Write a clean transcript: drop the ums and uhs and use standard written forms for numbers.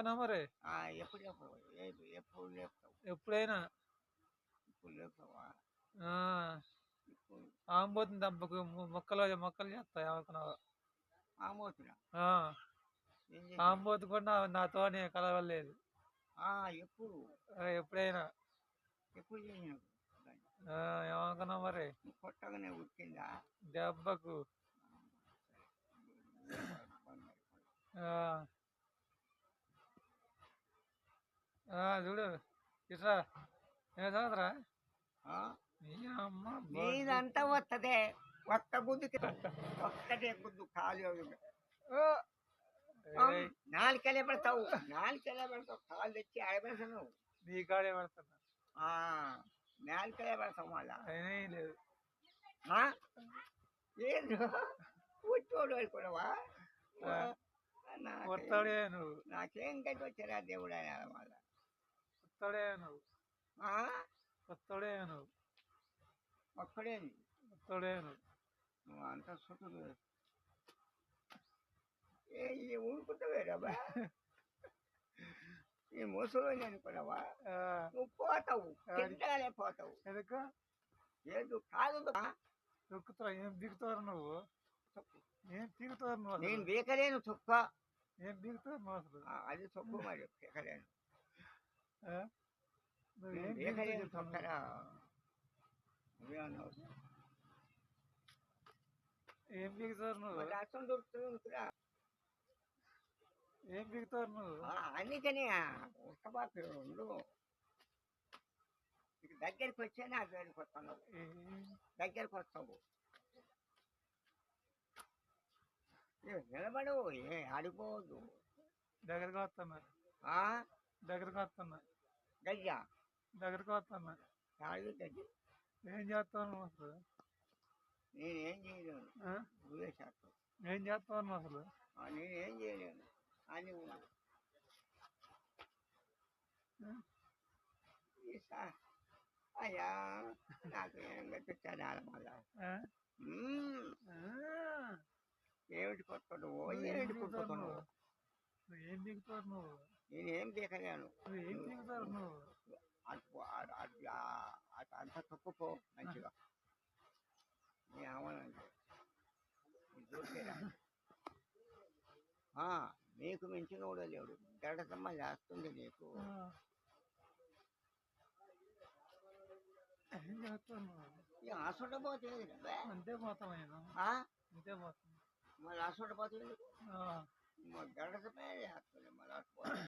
ఏమనుకున్నా మరి ఎప్పుడు చెప్పవు ఎప్పుడు లేపుతావు ఎప్పుడైనా ఇప్పుడు లేపుతావా ఆ, ఇప్పుడు ఆంబోతుంది దెబ్బకు మొక్కలు మొక్కలు చేస్తాయి ఏమనుకున్నావు ఆమోతున్నా ఆ, ఏం చేసి ఆంబోతు కూడా నాతో కలవలేదు ఎప్పుడు ఎప్పుడైనా ఎప్పుడు చేసినావు దాన్ని? ఆ, ఏమనుకున్నావు మరి నువ్వు కొట్టగానే ఉట్టిందా దెబ్బకు ఆ, చూడు ఇట్రా ఏ చదువురా నీ అమ్మ నీదంతా వస్తదే కొత్త బుద్ధికి ఒక్కటే బుద్ధి ఖాళీ ఏయ్, నాలుకెళ్ళే పెడతావు కాలు తెచ్చి ఆడబెడతావు నీ కాడే పడుతున్నా నాలుకెళ్ళే పెడతావు మళ్ళా అయినా ఏం లేదు ఏంది కూర్చోడు అనుకున్నావా కొత్తడే నువ్వు నాకేం గట్టి వచ్చారా దేవుడు ఆయన మళ్ళా కొత్తడే నువ్వు కొత్తడే నువ్వు ఒక్కడేంది కొత్తడే నువ్వు నువ్వు అంత చుట్టూ ఏ ఊరుకుంటావే రబ్బా ఈ ముసలి అనుకున్నావా ఆ, నువ్వు పోతావు తింటానే పోతావు ఎందుకు ఏదో కాదు తొక్కుతావు ఏం దిగుతారు నువ్వు ఏం దిగుతారు నువ్వు నేను అసలు బీకలేను చుక్క ఏం దిగుతారు నువ్వు అసలు అది చొక్కు మరి బీకలేను ఆ? నువ్వు నేను ఏం బీకలేను దిగుతావు చొక్కరా నువ్వేమన్నావు ఏం దిగుతారు నువ్వు మరి అర్థం దొరుకుతుంది అనుకురా ఏం దిగుతారు నువ్వు అందుకని ఉట్టబాకు ఉండు ఇక దగ్గరికి వచ్చే నా దగ్గరికి వస్తాను దగ్గరికి వస్తావు నిలబడు ఆడిపోవద్దు దగ్గరకు వస్తున్నా దగ్గరకు వస్తున్నా గజ్జా దగ్గరకు వస్తున్నా ఆడి గజ్జి ఏం చేస్తావు నువ్వు అసలు నేనేం చేయలేను ఆ? నువ్వే చేస్తావు ఏం చేస్తావు నువ్వు అసలు నేనేం చేయలేను అని ఉన్నాను అయ్యా నాకు ఏం కట్టించాడు ఆడ మళ్ళా ఆ? ఆ. ఏమిటి కొట్టుకుంటావు నువ్వు ఏం ఏమిటి దిగుతావు కొట్టుకుంటున్నావు నువ్వు నువ్వు ఏం దిగుతావు నువ్వు నేనేం దిగలేను నువ్వు ఏం దిగుతావు నువ్వు అటు అంతా తొక్కుపో మంచిగా ఏమనండి నీకు మించిన కూడా లేడు గడసమ్మ చేస్తుంది నీకు ఆ. ఏం చేస్తావు నువ్వు ఇక అసలు పోతే అంతే పోతావు నేను అంతే పోతాను మరి అసలు పోతే ఆ. గడసమే చేస్తుంది మరి అటు